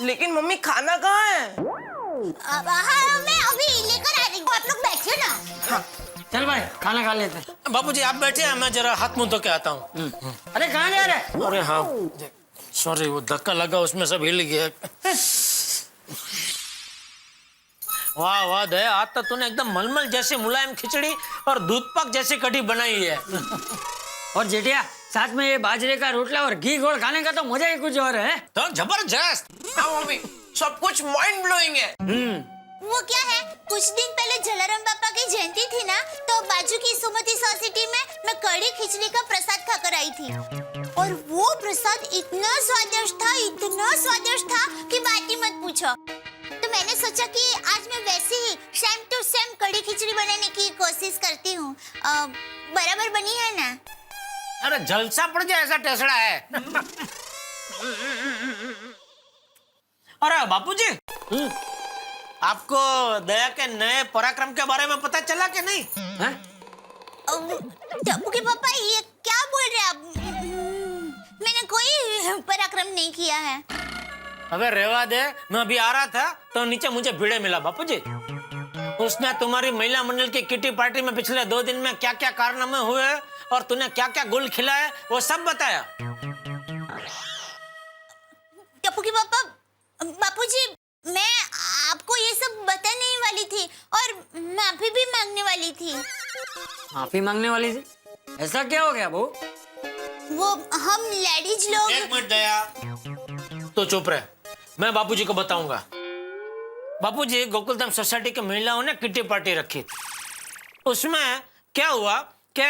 लेकिन मम्मी खाना कहाँ है? हाँ मैं अभी लेकर आ रही हूँ, आप लोग बैठिए ना। चल भाई खाना खा लेते हैं। बाबूजी आप बैठे हैं, मैं जरा हाथ मुंह धो के आता हूँ। अरे कहाँ जा रहे हैं? अरे हाँ सॉरी, वो धक्का लगा उसमें सब हिल गया। वाह वाह दया, आज तो तूने एकदम मलमल जैसी मुलायम खिचड़ी और दूध पाक जैसी कढ़ी बनाई है। और जेठिया साथ में ये बाजरे का रोटला और घी घोल खाने का तो मजा ही कुछ और है। तो जबरदस्त। हाँ मम्मी, सब कुछ माइंड ब्लोइंग है। वो क्या है, कुछ दिन पहले जलाराम बापा की जयंती थी ना, तो बाजू की सुमति सोसाइटी में मैं कड़ी खिचड़ी का प्रसाद खाकर आई थी और वो प्रसाद इतना स्वादिष्ट था कि बात ही मत पूछो। तो मैंने सोचा कि आज मैं वैसे ही सेम टू सेम कड़ी खिचड़ी बनाने की कोशिश करती हूँ। बराबर बनी है ना? अरे जलसा पड़ जाए ऐसा टेसड़ा है। अरे बापूजी, आपको दया के नए पराक्रम के बारे में पता चला कि नहीं? टप्पू के पापा ये क्या बोल रहे हैं आप? मैंने कोई पराक्रम नहीं किया है। अबे रेवा दे, मैं अभी आ रहा था तो नीचे मुझे भिड़े मिला बापूजी। उसने तुम्हारी महिला मंडल की किटी पार्टी में पिछले 2 दिन में क्या क्या कारनामे हुए और तूने क्या क्या गुल खिलाए वो सब बताया। टप्पू के पापा, बापूजी मैं आपको ये सब बताने वाली थी और माफी भी मांगने वाली थी। माफी मांगने वाली थी? ऐसा क्या हो गया बहू? वो हम लेडीज लोग। एक मिनट दया, तो चुप रहे, मैं बापूजी को बताऊंगा। बापूजी, गोकुलधाम सोसाइटी की महिलाओं ने किटी पार्टी रखी। उसमें क्या हुआ कि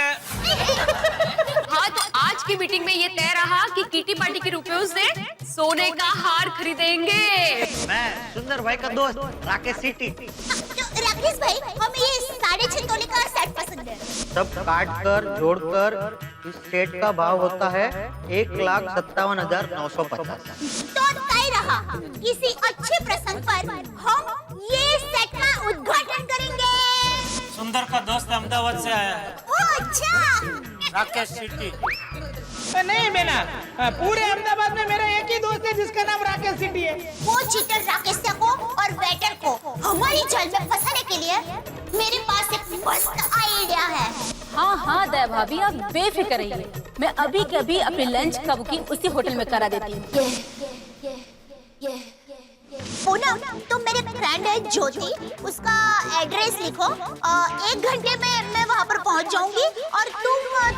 हाँ, तो आज की मीटिंग में ये तय रहा कि किटी पार्टी के रुपयों से सोने का हार खरीदेंगे। मैं सुंदर भाई का दोस्त राकेश सिटी। तो राकेश भाई, हमें ये 6.5 तोले का सेट पसंद है। सब काट कर जोड़कर इस सेट का भाव होता है 1,57,950। तो तय रहा, किसी अच्छे प्रसंग पर हम ये सेट का उद्घाटन करेंगे। सुंदर का दोस्त अहमदाबाद से आया है, ओ अच्छा। राकेश सिटी। नहीं बेना, पूरे अहमदाबाद में मेरा एक ही दोस्त है जिसका नाम राकेश सिटी है। वो चीटर राकेश को और वेटर को हमारी जाल में फंसाने के लिए मेरे पास एक मस्त आइडिया है। हाँ हाँ दया भाभी, आप बेफिक्र रहिए, मैं अभी के अभी अपनी लंच का बुकिंग उसी होटल में करा देती हूँ। पूनम, तुम मेरे फ्रेंड है ज्योति, उसका एड्रेस लिखो। 1 घंटे में मैं वहाँ पर पहुँच जाऊंगी और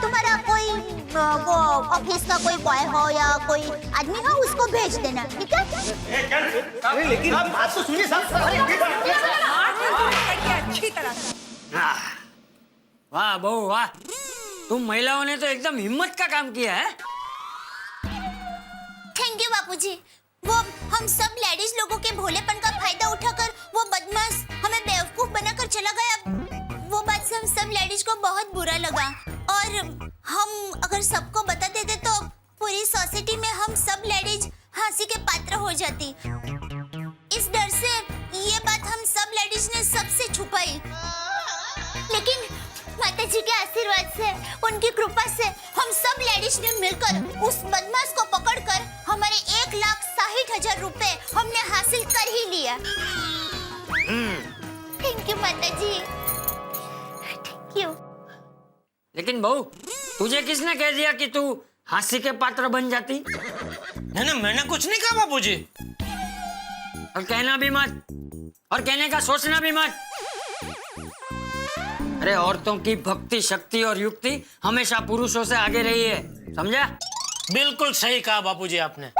तुम्हारा कोई वो ऑफिस का कोई बॉय हो या कोई आदमी हो, उसको भेज देना, ठीक है? लेकिन बात तो सुनिए अच्छी तरह। वाह बहू वाह, तुम महिलाओं ने तो एकदम हिम्मत का काम किया है। थैंक यू बापूजी। वो हम सब लेडीज लोगों के भोलेपन का फायदा उठाकर वो बदमाश हमें बेवकूफ बनाकर चला गया। वो बात से हम सब लेडीज को बहुत बुरा लगा और हम अगर सबको बता देते तो पूरी सोसाइटी में हम सब लेडीज हंसी के पात्र हो जाती। इस डर से ये बात हम सब लेडीज ने सबसे छुपाई, लेकिन माता जी के आशीर्वाद से, उनकी कृपा से हम सब लेडीज ने मिलकर उस बदमाश को पकड़कर हमारे 1,60,000 रुपए हमने हासिल कर ही लिया। थैंक यू माता जी, थैंक यू। लेकिन बहू, तुझे किसने कह दिया कि तू हंसी के पात्र बन जाती? नहीं, मैंने कुछ नहीं कहा बापूजी। और कहना भी मत, और कहने का सोचना भी मत। अरे औरतों की भक्ति, शक्ति और युक्ति हमेशा पुरुषों से आगे रही है, समझा? बिल्कुल सही कहा बापूजी आपने।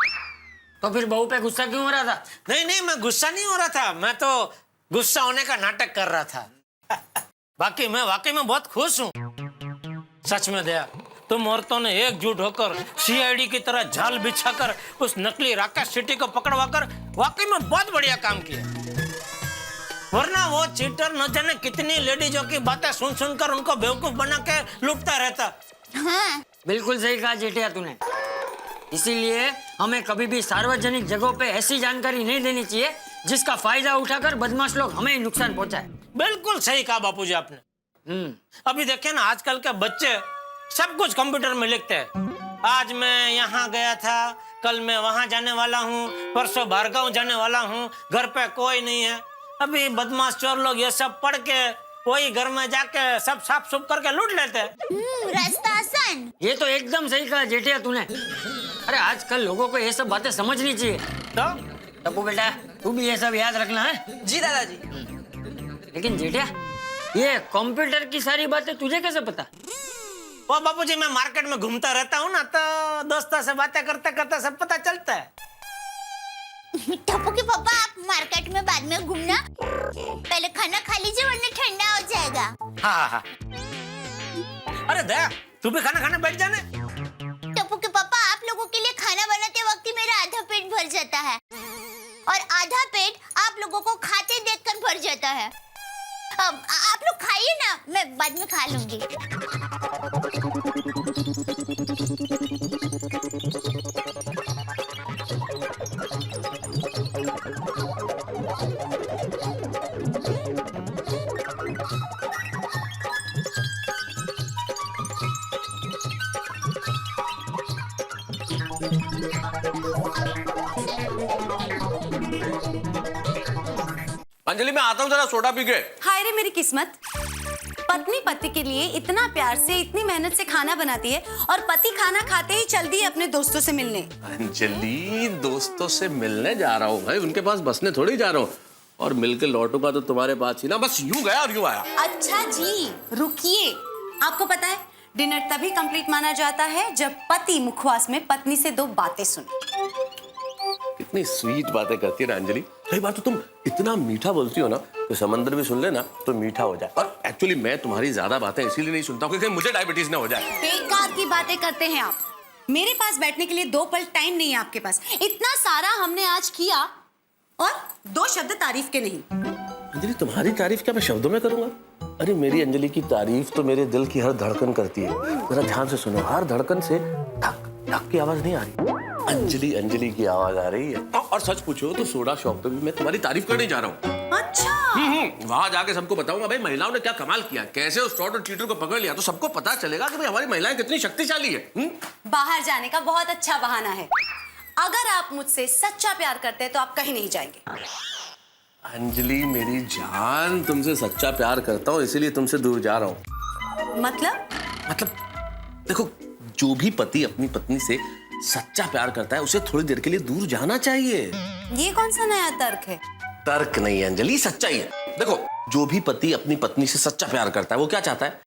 तो फिर बहू पे गुस्सा क्यों हो रहा था? नहीं, मैं गुस्सा नहीं हो रहा था, मैं तो गुस्सा होने का नाटक कर रहा था। बाकी मैं वाकई में बहुत खुश हूँ। सच में दया, तुम औरतों ने एकजुट होकर सीआईडी की तरह जाल बिछाकर उस नकली राकेश सिटी को पकड़वाकर वाकई में बहुत बढ़िया काम किया। वरना वो चीटर न जाने कितनी लेडीजों की बातें सुन सुनकर उनको बेवकूफ बना के लुटता रहता। हाँ। बिल्कुल सही कहा जेठिया तूने। इसीलिए हमें कभी भी सार्वजनिक जगहों पे ऐसी जानकारी नहीं देनी चाहिए जिसका फायदा उठाकर बदमाश लोग हमें नुकसान पहुंचाए। बिल्कुल सही कहा बापूजी आपने। अभी देखिए ना, आजकल के बच्चे सब कुछ कंप्यूटर में लिखते हैं। आज मैं यहाँ गया था, कल मैं वहां जाने वाला हूँ, परसों भार्गव जाने वाला हूँ, घर पे कोई नहीं है। अभी बदमाश चोर लोग ये सब पढ़ के वही घर में जाके सब साफ सुफ करके लूट लेते हैं। रास्ता आसान। ये तो एकदम सही कहा जेठिया तूने। अरे आजकल लोगों को ये सब बातें समझनी चाहिए। तो टप्पू बेटा तू भी ये सब याद रखना है। जी दादाजी। लेकिन जेठिया ये कंप्यूटर की सारी बातें तुझे कैसे पता? वो बापूजी मैं मार्केट में घूमता रहता हूँ ना, तो दोस्तों से बातें करते करते सब पता चलता है। टप्पू के पापा आप मार्केट में बाद में घूमना, पहले खाना खा लीजिए वरना ठंडा हो जाएगा। हाँ हाँ। अरे दया तू भी खाना खाने बैठ जाने। टप्पू के पापा आप लोगों के लिए खाना बनाते वक्त ही मेरा आधा पेट भर जाता है और आधा पेट आप लोगों को खाते देखकर भर जाता है। अब आप लोग खाइए ना, मैं बाद में खा लूंगी। अंजलि मैं आता हूँ जरा सोडा पी के। हाय रे मेरी किस्मत, पत्नी पति के लिए इतना प्यार से इतनी मेहनत से खाना बनाती है और पति खाना खाते ही चल दी अपने दोस्तों से मिलने। अंजलि दोस्तों से मिलने जा रहा हूँ भाई, उनके पास बसने थोड़ी जा रहा हूँ, और मिलके लौटूंगा तो तुम्हारे पास ही ना, बस यूं गया और यूं आया। अच्छा जी रुकिए, आपको पता है डिनर तभी कंप्लीट माना जाता है जब पति मुखवास में पत्नी से 2 बातें सुने। कितनी स्वीट बातें करती है ना अंजलि। कई बार तो तुम इतना मीठा बोलती हो ना तो समंदर भी सुन ले ना तो मीठा हो जाए। और एक्चुअली मैं तुम्हारी ज्यादा बातें इसीलिए नहीं सुनता हूँ क्योंकि मुझे डायबिटीज ना हो जाए। बेकार की बातें करते हैं आप। मेरे पास बैठने के लिए 2 पल टाइम नहीं है आपके पास। इतना सारा हमने आज किया और 2 शब्द तारीफ के नहीं। अंजलि तुम्हारी तारीफ क्या मैं शब्दों में करूंगा? अरे मेरी अंजलि की तारीफ तो मेरे दिल की हर धड़कन करती है। जरा ध्यान से सुनो, हर धड़कन से धक धक की आवाज नहीं आ रही, अंजलि अंजलि की आवाज आ रही है। और सच पूछो तो सोडा शॉप पे भी मैं तुम्हारी तारीफ करने जा रहा हूँ। अच्छा वहां जाके सबको बताऊंगा भाई महिलाओं ने क्या कमाल किया, कैसे उस फ्रॉड और चीटर को पकड़ लिया, तो सबको पता चलेगा कि भाई हमारी महिलाएं कितनी शक्तिशाली है। बाहर जाने का बहुत अच्छा बहाना है। अगर आप मुझसे सच्चा प्यार करते हैं तो आप कहीं नहीं जाएंगे। अंजलि मेरी जान, तुमसे सच्चा प्यार करता हूँ इसीलिए तुमसे दूर जा रहा हूँ। मतलब देखो, जो भी पति अपनी पत्नी से सच्चा प्यार करता है उसे थोड़ी देर के लिए दूर जाना चाहिए। ये कौन सा नया तर्क है? तर्क नहीं है अंजलि, सच्चाई है। देखो, जो भी पति अपनी पत्नी से सच्चा प्यार करता है वो क्या चाहता है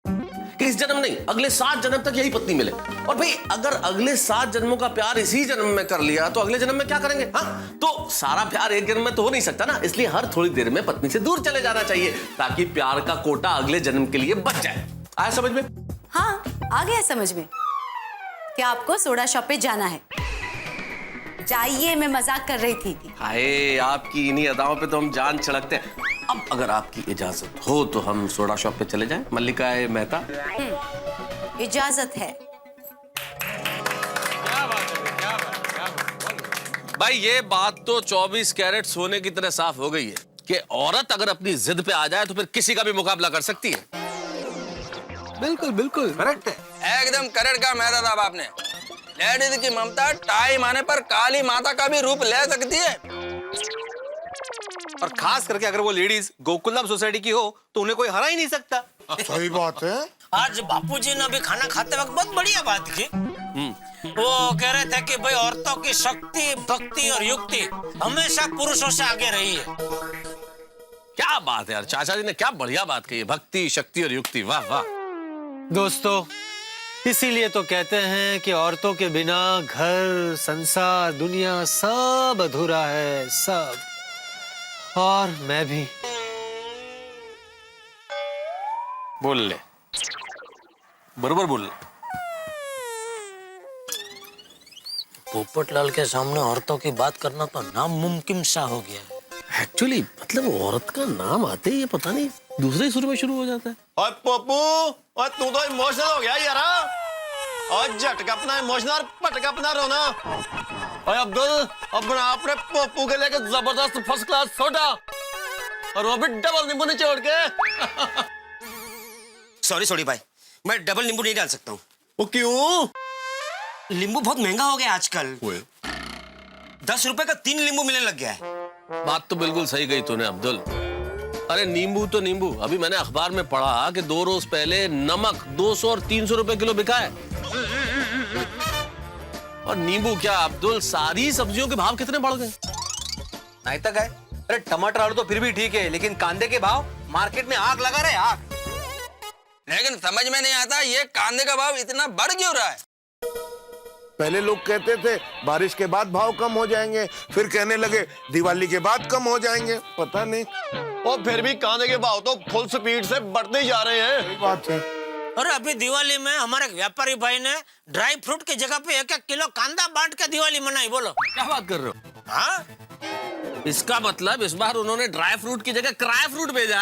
कि इस जन्म नहीं अगले 7 जन्म तक यही पत्नी मिले। और भाई अगर अगले 7 जन्मों का प्यार इसी जन्म में कर लिया तो अगले जन्म में क्या करेंगे? हाँ, तो सारा प्यार एक जन्म में तो हो नहीं सकता ना, इसलिए हर थोड़ी देर में पत्नी से दूर चले जाना चाहिए ताकि प्यार का कोटा अगले जन्म के लिए बच जाए। आया समझ में? हाँ आ गया समझ में। क्या आपको सोडा शॉप पे जाना है? जाइए, मैं मजाक कर रही थी। हाय, आपकी इन्हीं अदाओं पे तो हम जान छिड़कते हैं। अब अगर आपकी इजाजत हो तो हम सोडा शॉप पे चले जाएं, मल्लिका मेहता। इजाजत है। भाई ये बात तो 24 कैरेट सोने की तरह साफ हो गई है कि औरत अगर अपनी जिद पे आ जाए तो फिर किसी का भी मुकाबला कर सकती है। बिल्कुल बिल्कुल करेक्ट है। एकदम करेक्ट कहा मेहता साहब आपने। लेडीज की ममता टाइम आने पर काली माता का भी रूप ले सकती है। और खास करके अगर वो लेडीज गोकुलम सोसाइटी की हो तो उन्हें कोई हरा ही नहीं सकता। सही बात है। आज बापूजी ने अभी खाना खाते वक्त बहुत बढ़िया बात की। वो कह रहे थे कि भाई औरतों की शक्ति, भक्ति और युक्ति हमेशा पुरुषों से आगे रही है। क्या बात है यार, चाचा जी ने क्या बढ़िया बात कही है, भक्ति, शक्ति और युक्ति। वाह वाह। दोस्तों, इसीलिए तो कहते हैं कि औरतों के बिना घर, संसार, दुनिया सब अधूरा है, सब। और मैं भी। बोल ले, बरोबर बोल ले। पोपटलाल के सामने औरतों की बात करना तो नामुमकिन सा हो गया। एक्चुअली मतलब औरत का नाम आते ही ये पता नहीं दूसरे सुर में शुरू हो जाता है। और पप्पू, और तू तो इमोशनल हो गया यार। और झटका अपना इमोशनल, पटका अपना रोना। और अब्दुल, अपना आपने पप्पू के लेके जबरदस्त फर्स्ट क्लास सोडा और वो भी डबल नींबू निचोड़ के। सॉरी भाई, मैं डबल नींबू नहीं डाल सकता हूँ। वो क्यों? नींबू बहुत महंगा हो गया आजकल। 10 रुपए का 3 नींबू मिलने लग गया है। बात तो बिल्कुल सही गई तूने अब्दुल। अरे नींबू तो नींबू, अभी मैंने अखबार में पढ़ा कि 2 रोज पहले नमक 200 और 300 रुपए किलो बिका है। और नींबू क्या अब्दुल, सारी सब्जियों के भाव कितने बढ़ गए। नहीं तक है। अरे टमाटर आलू तो फिर भी ठीक है, लेकिन कांदे के भाव मार्केट में आग लगा रहे, आग। लेकिन समझ में नहीं आता ये कांदे का भाव इतना बढ़ क्यों रहा है। पहले लोग कहते थे बारिश के बाद भाव कम हो जाएंगे, फिर कहने लगे दिवाली के बाद कम हो जाएंगे, पता नहीं। और फिर भी कांदे के भाव तो फुल स्पीड से बढ़ते ही जा रहे हैं। सही बात है। और अभी दिवाली में हमारे एक व्यापारी भाई ने ड्राई फ्रूट की जगह पे 1-1 किलो कांदा बांट के दिवाली मनाई। बोलो क्या बात कर रहे हो। हाँ, इसका मतलब इस बार उन्होंने ड्राई फ्रूट की जगह क्राई फ्रूट भेजा।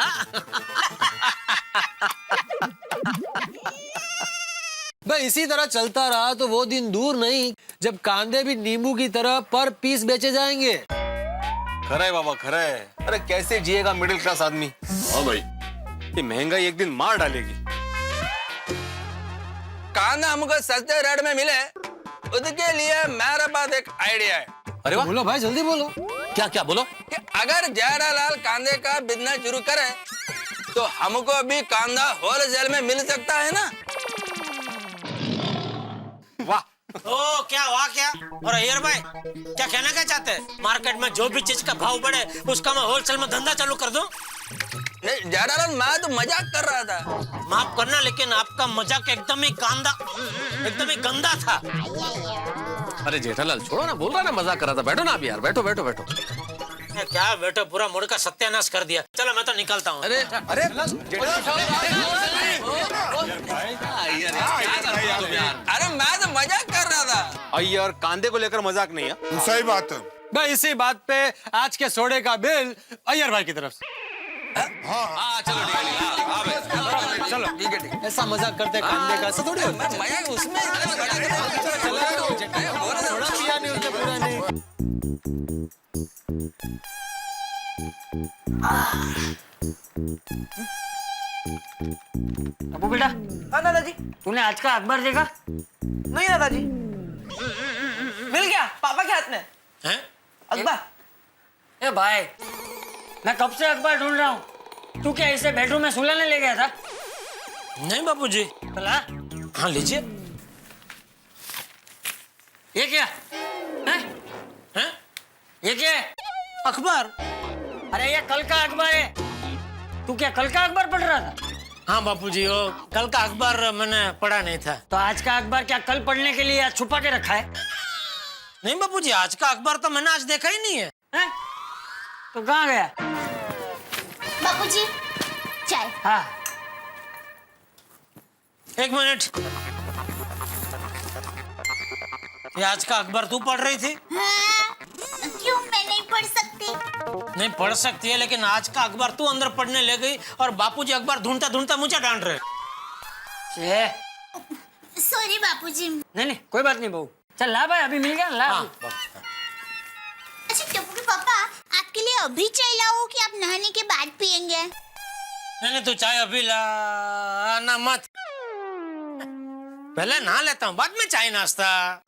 भाई इसी तरह चलता रहा तो वो दिन दूर नहीं जब कांदे भी नींबू की तरह पर पीस बेचे जाएंगे। खरा है बाबा, खरा है। अरे कैसे जिएगा मिडिल क्लास आदमी। हाँ भाई, ये महंगाई एक दिन मार डालेगी। कांदा हमको सस्ते रेट में मिले, उसके लिए मेरे पास एक आइडिया है। अरे वाह, बोलो भाई, जल्दी बोलो। क्या क्या बोलो। कि अगर जेठालाल कांदे का बिजनेस शुरू करे तो हमको भी कांदा होलसेल में मिल सकता है ना। वाह। ओ क्या वाह क्या। और अय्यर भाई क्या कहना क्या चाहते हैं, मार्केट में जो भी चीज का भाव बढ़े उसका मैं होलसेल में धंधा चालू कर दूं। नहीं जेठालाल, मैं तो मजाक कर रहा था। माफ करना, लेकिन आपका मजाक एकदम ही गंदा था। अरे जेठालाल छोड़ो ना, बोल रहा ना मजाक कर रहा था। बैठो ना अभी यार, बैठो बैठो बैठो। क्या बैठो, पूरा मूड का सत्यानाश कर दिया। चलो मैं तो निकलता हूँ। अरे अरे अरे मैं तो मजाक कर रहा था। अय्यर, कांदे को लेकर मजाक नहीं है। सही बात है भाई इसी बात पे आज के सोडे का बिल अय्यर भाई की तरफ से। हाँ चलो ठीक चलो ठीक है, ठीक है। ऐसा मजाक करते कांदे का, ऐसा थोड़ी होता है। मजाक उसमें थोड़ा पिया नहीं उसने, पूरा नहीं। अबू बेटा। हाँ दादाजी। तूने आज का अखबार देखा? नहीं दादाजी। मिल गया पापा के हाथ में हैं? अखबार। ए भाई, मैं कब से अखबार ढूंढ रहा हूँ। तू क्या इसे बेडरूम में सुलाने ले गया था? नहीं बापूजी। भला? हाँ लीजिए। ये क्या है? हैं? ये क्या है? अखबार। अरे ये कल का अखबार है। तू क्या कल का अखबार पढ़ रहा था? हाँ बापूजी, वो कल का अखबार मैंने पढ़ा नहीं था। तो आज का अखबार क्या कल पढ़ने के लिए छुपा के रखा है? नहीं बापूजी, आज का अखबार तो मैंने आज देखा ही नहीं है। हैं? तो कहाँ गया? बापूजी चाय। हाँ। एक मिनट, ये आज का अखबार तू पढ़ रही थी? हाँ, क्यों मैं नहीं पढ़ सकती? नहीं पढ़ सकती है, लेकिन आज का अखबार तू अंदर पढ़ने ले गई और बापूजी अखबार ढूंढता ढूंढता मुझे डांट रहे। सॉरी बापूजी। नहीं नहीं कोई बात नहीं बहू। चल ला भाई, अभी मिल गया ला। हाँ। अच्छा टप्पू के पापा, आपके लिए अभी चाय लाऊं कि आप नहाने के बाद पियेंगे? नहीं तू चाय अभी ला ना मत, पहले नहा लेता हूँ, बाद में चाय नाश्ता।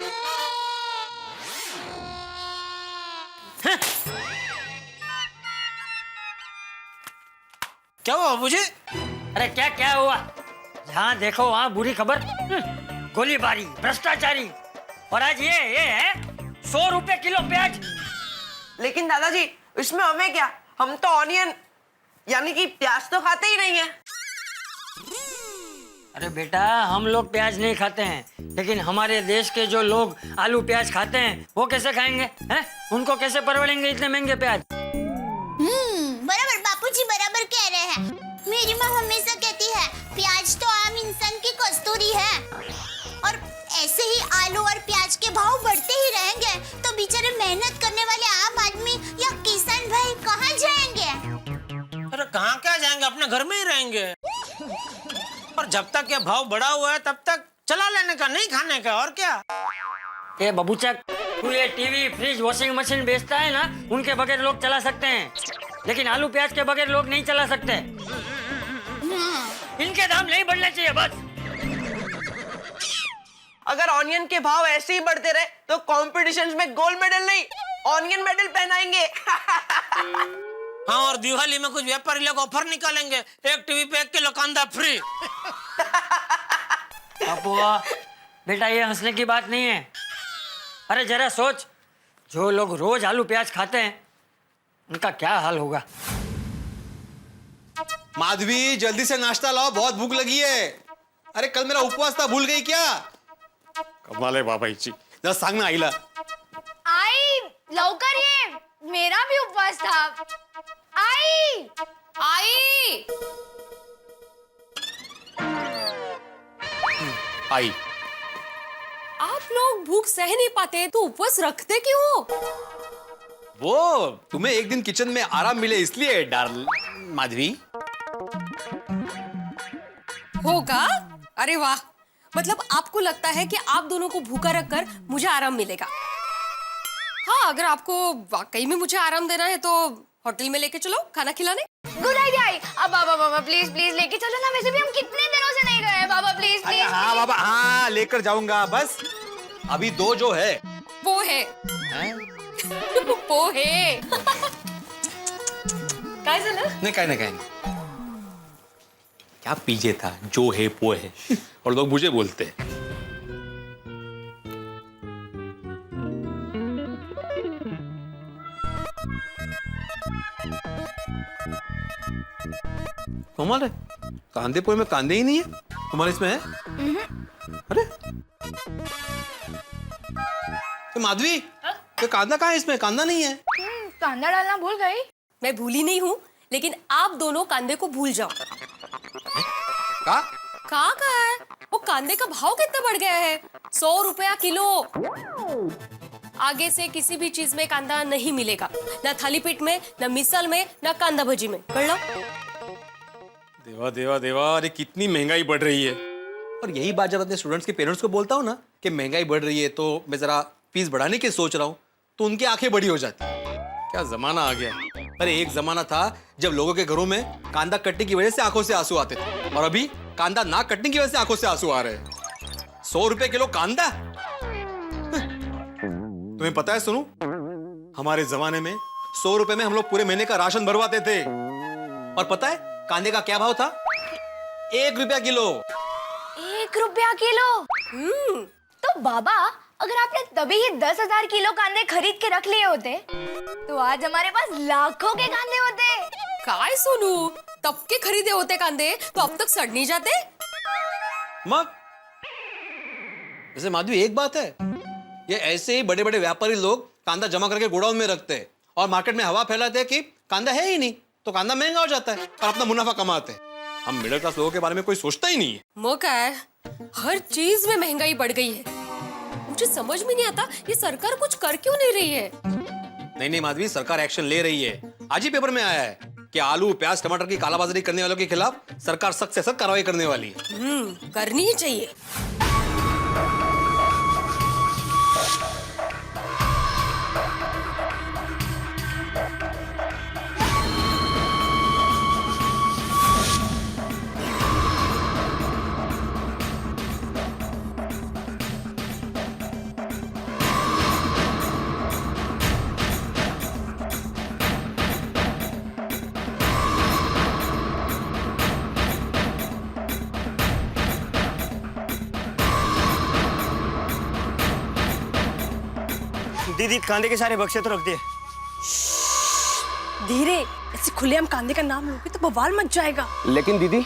क्या हुआ बाबूजी? अरे क्या क्या हुआ? जहाँ देखो वहाँ बुरी खबर, गोलीबारी, भ्रष्टाचारी। और आज ये है 100 रुपए किलो प्याज। लेकिन दादाजी इसमें हमें क्या, हम तो ऑनियन यानी कि प्याज तो खाते ही नहीं है। अरे बेटा, हम लोग प्याज नहीं खाते हैं, लेकिन हमारे देश के जो लोग आलू प्याज खाते हैं वो कैसे खाएंगे हैं? उनको कैसे परवड़ेंगे इतने महंगे प्याज? बराबर बापूजी बराबर कह रहे हैं। मेरी माँ हमेशा कहती है प्याज तो आम इंसान की कस्तूरी है, और ऐसे ही आलू और प्याज के भाव बढ़ते ही रहेंगे तो बेचारे मेहनत करने वाले आम आदमी या किसान भाई कहाँ जाएंगे? अरे कहाँ क्या जाएंगे, अपने घर में ही रहेंगे। और जब तक ये भाव बढ़ा हुआ है तब तक चला लेने का, नहीं खाने का, और क्या। ये बबूचक, तू ये टीवी, फ्रिज, वॉशिंग मशीन बेचता है ना, उनके बगैर लोग चला सकते हैं, लेकिन आलू प्याज के बगैर लोग नहीं चला सकते। इनके दाम नहीं बढ़ने चाहिए बस। अगर ऑनियन के भाव ऐसे ही बढ़ते रहे तो कॉम्पिटिशन्स में गोल्ड मेडल नहीं, ऑनियन मेडल पहनाएंगे। हाँ, और दिवाली में कुछ व्यापारी लोग ऑफर निकालेंगे, 1 टीवी पे 1 किलो कांदा फ्री। पापुआ, बेटा ये हंसने की बात नहीं है। अरे जरा सोच, जो लोग रोज आलू प्याज खाते हैं उनका क्या हाल होगा। माधवी जल्दी से नाश्ता लाओ, बहुत भूख लगी है। अरे कल मेरा उपवास था, भूल गई क्या? कमाल है बाबाईची, जरा सांग ना आईला। आई लवकर ये, मेरा भी उपवास था। आई आई आई आप लोग भूख सह नहीं पाते तो उपवास रखते क्यों हो? वो तुम्हें एक दिन किचन में आराम मिले इसलिए माधवी। होगा? अरे वाह, मतलब आपको लगता है कि आप दोनों को भूखा रखकर मुझे आराम मिलेगा। हाँ, अगर आपको वाकई में मुझे आराम देना है तो होटल में लेके चलो खाना खिलाने। Good idea. अब बाबा प्लीज प्लीज लेके चलो ना, वैसे भी हम कितने दिनों से नहीं गए। बाबा प्लीज प्लीज। हाँ बाबा, हाँ लेकर जाऊंगा, बस अभी 2 जो है वो है वो है। काय झालं? नहीं काय क्या पीछे था, जो है वो है, और लोग मुझे बोलते हैं। कमाल है, कांदे पोहे में कांदे ही नहीं है, तुम्हारे इसमें है? अरे तो माधवी, तो कांदा कहाँ है इसमें? कांदा नहीं है। कांदा डालना भूल गई। मैं भूली नहीं हूँ, लेकिन आप दोनों कांदे को भूल जाओ। कहाँ है? वो कांदे का भाव कितना बढ़ गया है, 100 रुपया किलो। आगे से किसी भी चीज में कांदा नहीं मिलेगा, ना थाली पीठ में, ना मिसल में, ना कांदा भजी में। कर लो। देवा देवा देवा, अरे कितनी महंगाई बढ़ रही है। और यही बात जब अपने स्टूडेंट्स के पेरेंट्स को बोलता हूँ ना कि महंगाई बढ़ रही है, तो मैं जरा फीस बढ़ाने की सोच रहा हूँ, तो उनकी आंखें बड़ी हो जाती। क्या जमाना आ गया। अरे एक जमाना था जब लोगों के घरों में कांदा कटने की वजह से आंखों से आंसू आते थे, और अभी कांदा ना कटने की वजह से आंखों से आंसू आ रहे हैं। 100 रुपए किलो कांदा। तुम्हें पता है सुनो, हमारे जमाने में 100 रुपए में हम लोग पूरे महीने का राशन भरवाते थे। और पता है कांदे का क्या भाव था? 1 रुपया किलो। 1 रुपया किलो? तो बाबा, अगर आपने तभी ही 10,000 किलो कांदे खरीद के रख लिए होते तो आज हमारे पास लाखों के कांदे होते। काय सोनू, तब के खरीदे होते कांदे तो अब तक सड़ नहीं जाते। मग वैसे माधवी एक बात है, ये ऐसे ही बड़े बड़े व्यापारी लोग कांदा जमा करके गोडाउन में रखते हैं और मार्केट में हवा फैलाते हैं कि कांदा है ही नहीं, तो कांदा महंगा हो जाता है और अपना मुनाफा कमाते हैं। हम मिडिल क्लास लोगों के बारे में कोई सोचता ही नहीं है। मौका है, हर चीज में महंगाई बढ़ गई है। मुझे समझ में नहीं आता ये सरकार कुछ कर क्यों नहीं रही है। नहीं माधवी, सरकार एक्शन ले रही है। आज ही पेपर में आया है कि आलू प्याज टमाटर की कालाबाजारी करने वालों के खिलाफ सरकार सख्त से सख्त कार्रवाई करने वाली है। करनी ही चाहिए। दीदी कांदे के सारे बक्से तो रख दिए। धीरे, ऐसे खुलेआम कांदे का नाम लोगे तो बवाल मच जाएगा। लेकिन दीदी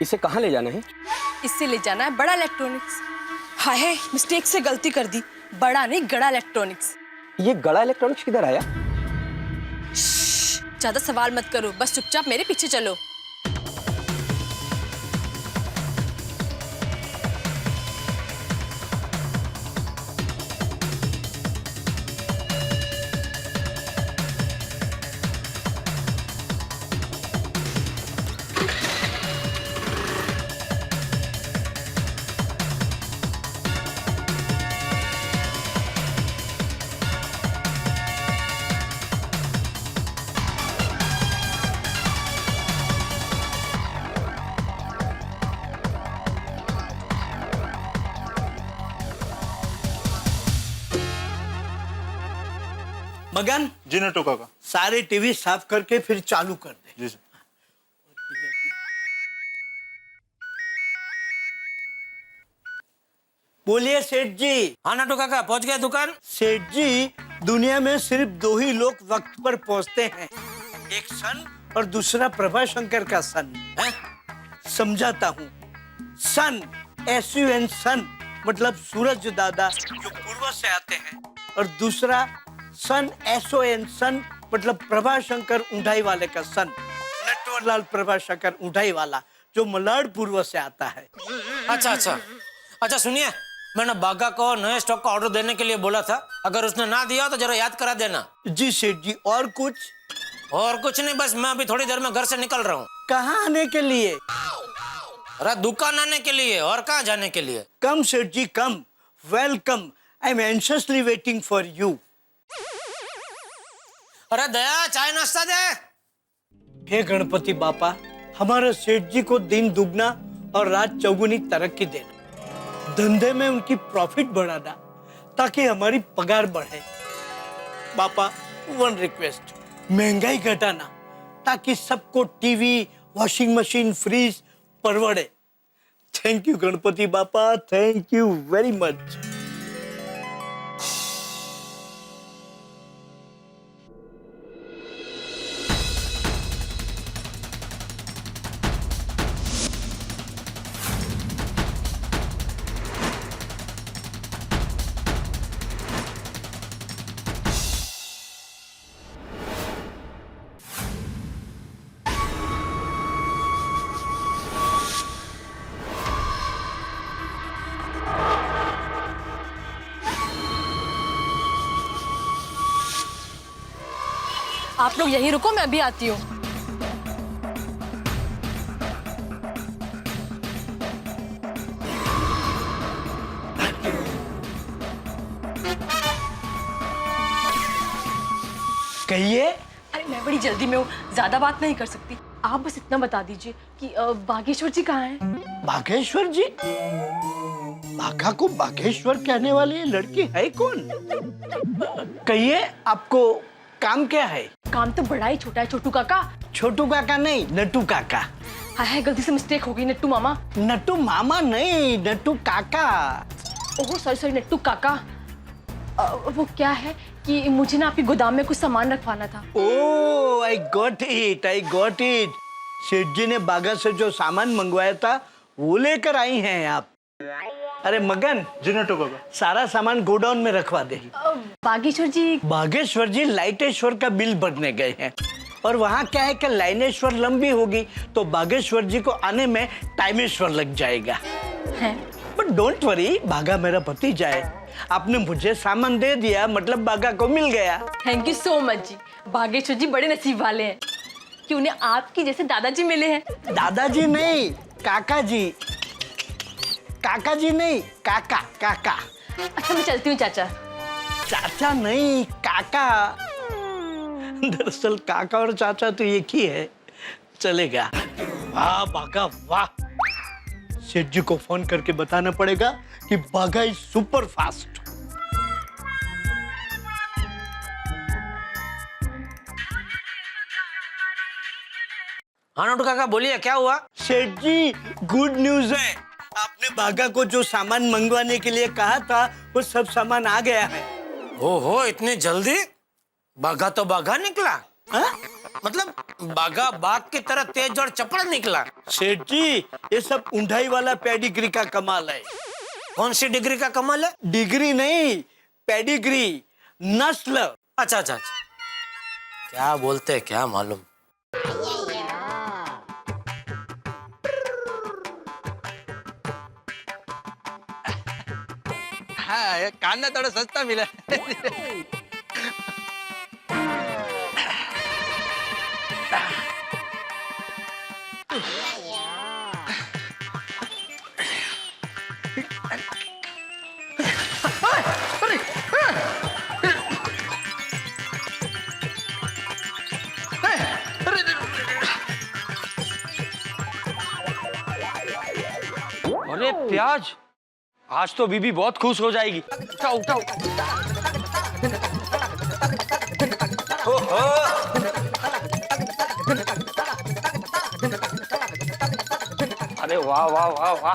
इसे कहाँ ले जाना है? इससे ले जाना है बड़ा इलेक्ट्रॉनिक्स। हाय, मिस्टेक से गलती कर दी, बड़ा नहीं गड़ा इलेक्ट्रॉनिक्स। ये गड़ा इलेक्ट्रॉनिक्स किधर आया? ज्यादा सवाल मत करो, बस चुपचाप मेरे पीछे चलो। मगन जी नटू काका। सारे टीवी साफ करके फिर चालू कर दे। जी सर। बोलिए सेठ जी। हाँ नटू काका, पहुंच गए दुकान? सेठ जी, दुनिया में सिर्फ 2 ही लोग वक्त पर पहुंचते हैं, एक सन और दूसरा प्रभाशंकर का सन है। समझाता हूँ। सन SUN सन मतलब सूरज दादा जो पूर्व से आते हैं, और दूसरा सन SON सन मतलब प्रभाशंकर ऊंढाई वाले का सन, नटवरलाल प्रभाशंकर ऊंढाई वाला जो मलाड पूर्व से आता है। अच्छा अच्छा अच्छा, सुनिए, मैंने बागा को नए स्टॉक का ऑर्डर देने के लिए बोला था, अगर उसने ना दिया तो जरा याद करा देना। जी सेठ जी। और कुछ? और कुछ नहीं, बस मैं अभी थोड़ी देर में घर से निकल रहा हूँ। कहाँ आने के लिए? अरे दुकान आने के लिए, और कहाँ जाने के लिए? कम सेठ जी come. Welcome. I am anxiously waiting for you. अरे दया, चाय नाश्ता दे। हे गणपति बापा, हमारे सेठ जी को दिन दुगना और रात चौगुनी तरक्की देना, धंधे में उनकी प्रॉफिट बढ़ाना, ताकि हमारी पगार बढ़े। पापा, वन रिक्वेस्ट, महंगाई घटाना, ताकि सबको टीवी, वॉशिंग मशीन, फ्रिज परवड़े। Thank you Ganpati Bappa, thank you very much. आप लोग यहीं रुको, मैं अभी आती हूँ। कहिए। अरे मैं बड़ी जल्दी में हूँ, ज्यादा बात नहीं कर सकती। आप बस इतना बता दीजिए कि बागेश्वर जी कहाँ हैं? बागेश्वर जी? बाघा को बागेश्वर कहने वाली लड़की है कौन? कहिए, आपको काम क्या है? काम तो बड़ा ही छोटा है छोटू काका। छोटू काका नहीं, नट्टू काका। हाय, गलती से मिस्टेक हो गई। नट्टू मामा। नट्टू मामा नहीं, नट्टू काका। ओह सॉरी सॉरी, नट्टू काका। वो क्या है कि मुझे ना आपके गोदाम में कुछ सामान रखवाना था। Oh, I got it, I got it. सेठ जी ने बागा से जो सामान मंगवाया था वो लेकर आई हैं आप। अरे मगन, जी नटू काका। सारा सामान गोडाउन में रखवा दे। बागेश्वर जी? बागेश्वर जी लाइटेश्वर का बिल भरने गए हैं, और वहाँ क्या है कि लाइनेश्वर लंबी होगी तो बागेश्वर जी को आने में टाइमेश्वर लग जाएगा। बट डोंट वरी, बागा मेरा भतीजा है। आपने मुझे सामान दे दिया, मतलब बागा को मिल गया। थैंक यू सो मच जी। बागेश्वर जी बड़े नसीब वाले हैं कि उन्हें आपकी जैसे दादाजी मिले हैं। दादाजी नहीं, काका जी। काका जी नहीं, काका काका। अच्छा मैं चलती हूँ चाचा। चाचा नहीं, काका। दरअसल काका और चाचा तो एक ही है, चलेगा। वाह बागा वाह। सेठ जी को फोन करके बताना पड़ेगा कि बागा इज सुपर फास्ट। हाँ नटू काका, बोलिए क्या हुआ? सेठ जी, गुड न्यूज है। आपने बागा को जो सामान मंगवाने के लिए कहा था वो सब सामान आ गया है। ओहो, इतनी जल्दी? बागा तो बागा निकला। हा? मतलब बागा बाघ की तरह तेज और चपड़ निकला। सेठ जी, ये सब ऊंढाई वाला पेडिग्री का कमाल है। कौन सी डिग्री का कमाल है? डिग्री नहीं, पेडिग्री, नस्ल। अच्छा अच्छा, क्या बोलते हैं क्या मालूम। हाँ, ये कांदा थोड़ा सस्ता मिला। अरे प्याज, आज तो बीबी बहुत खुश हो जाएगी। उठाओ उठाओ। वाह वाह वाह वाह।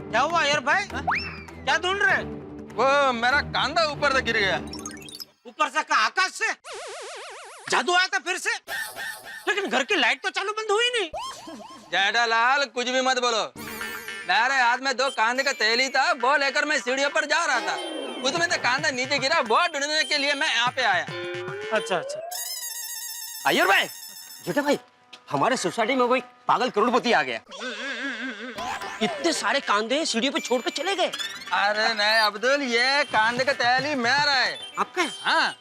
क्या हुआ यार भाई? क्या ढूंढ रहे? वो मेरा कांदा ऊपर से गिर गया। ऊपर से कहा, आकाश से? जादू आया था फिर से? लेकिन घर की लाइट तो चालू बंद हुई नहीं। जेठालाल कुछ भी मत बोलो। मेरे हाथ में 2 कांदे का तेल ही था, वो लेकर मैं सीढ़ियों पर जा रहा था। उसमें से कांदा नीचे गिरा, वो ढूंढने के लिए मैं यहाँ पे आया। अच्छा अच्छा। अय्यर भाई, जेठा भाई, हमारे सोसाइटी में कोई पागल करोड़पति आ गया। इतने सारे कांदे सीढ़ियों पे छोड़ के चले गए। अरे नहीं अब्दुल, ये कांदे का तेल ही मेरा है। आपका? हाँ।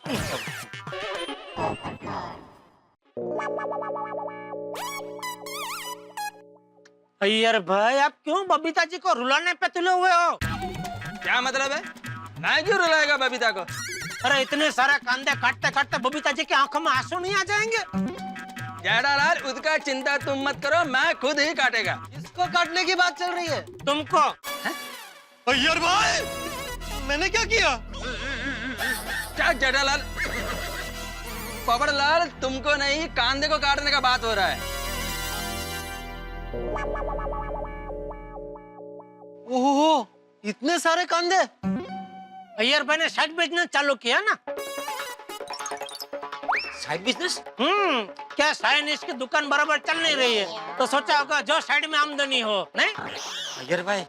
अय्यर भाई, आप क्यों बबीता जी को रुलाने पे तुले हुए हो? क्या मतलब है? मैं क्यों रुलाएगा बबीता को? अरे इतने सारे कांदे काटते काटते बबीता जी की आंखों में आंसू नहीं आ जाएंगे? जेठालाल उसका चिंता तुम मत करो, मैं खुद ही काटेगा। इसको काटने की बात चल रही है। तुमको? अय्यर भाई, मैंने क्या किया? क्या जेठालाल? पोपटलाल, तुमको नहीं कांदे को काटने का बात हो रहा है। ओहो, इतने सारे कांदे? अय्यर भाई ने साइड बिजनेस चालू किया ना? Side business? क्या साइनिस की दुकान बराबर चल नहीं रही है, तो सोचा होगा जो साइड में आमदनी हो, नहीं? अय्यर भाई,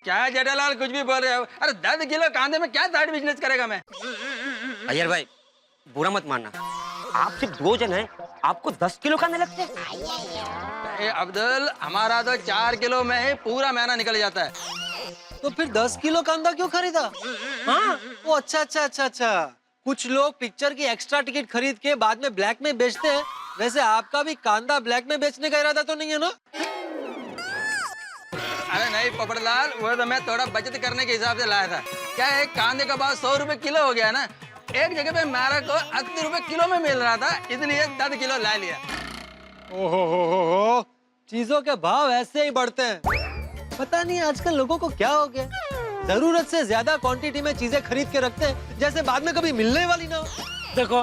क्या जेठालाल कुछ भी बोल रहे हो? अरे 10 किलो कांदे में क्या साइड बिजनेस करेगा मैं? अय्यर भाई, बुरा मत मानना, आप सिर्फ 2 जन हैं, आपको 10 किलो कांदे लगते हैं? अब्दुल, हमारा तो 4 किलो में ही पूरा महीना निकल जाता है। तो फिर 10 किलो कांदा क्यों खरीदा? हाँ, वो अच्छा अच्छा अच्छा अच्छा। कुछ लोग पिक्चर की एक्स्ट्रा टिकट खरीद के बाद में ब्लैक में बेचते हैं, वैसे आपका भी कांदा ब्लैक में बेचने का इरादा तो नहीं है ना? अरे नहीं पोपटलाल, वो तो मैं थोड़ा बचत करने के हिसाब से लाया था। क्या है, कांदे का भाव 100 रुपए किलो हो गया ना, एक जगह पे मेरे को 80 रुपए किलो में मिल रहा था, इसलिए 10 किलो ला लिया। ओहो, चीजों के भाव ऐसे ही बढ़ते हैं। पता नहीं आजकल लोगों को क्या हो गया, जरूरत से ज्यादा क्वांटिटी में चीजें खरीद के रखते हैं, जैसे बाद में कभी मिलने वाली ना हो। देखो,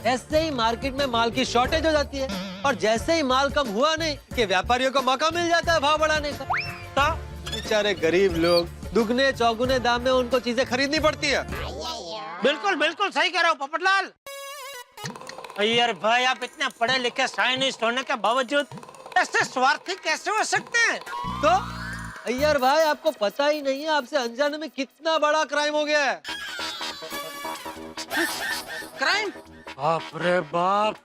ऐसे ही मार्केट में माल की शॉर्टेज हो जाती है, और जैसे ही माल कम हुआ नहीं कि व्यापारियों को मौका मिल जाता है भाव बढ़ाने का। तो बेचारे गरीब लोग दुगने चौगुने दाम में उनको चीजें खरीदनी पड़ती है। बिल्कुल बिल्कुल सही कह रहे हो पोपटलाल। अय्यर भाई, आप इतने पढ़े लिखे साइंटिस्ट होने के बावजूद ऐसे स्वार्थी कैसे हो सकते हैं? तो अय्यर भाई, आपको पता ही नहीं है आपसे अनजाने में कितना बड़ा क्राइम हो गया है। क्राइम? बाप रे बाप,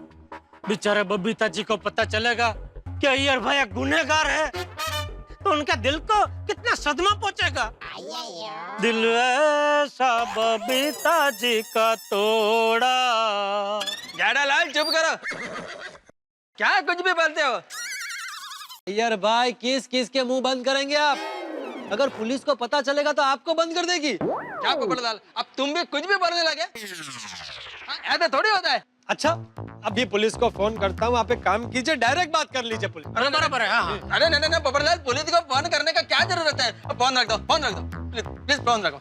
बेचारे बबीता जी को पता चलेगा कि अय्यर भाई एक गुनहगार है, तो उनके दिल को कितना सदमा पहुंचेगा। दिल ऐसा बबीता जी का तोड़ा। जेठालाल चुप करो, क्या कुछ भी बोलते हो? अय्यर भाई, किस किस के मुंह बंद करेंगे आप? अगर पुलिस को पता चलेगा तो आपको बंद कर देगी। क्या पोपटलाल, अब तुम भी कुछ भी बोलने लगे? ऐसा थोड़ी होता है। अच्छा, अभी पुलिस को फोन करता हूँ, आप एक काम कीजिए, डायरेक्ट बात कर लीजिए पुलिस। अरे बराबर है। हाँ। अरे नहीं नहीं पोपटलाल, पुलिस को फोन करने का क्या जरूरत है? फोन रख दो, फोन रख दो, प्लीज प्लीज फोन रखो।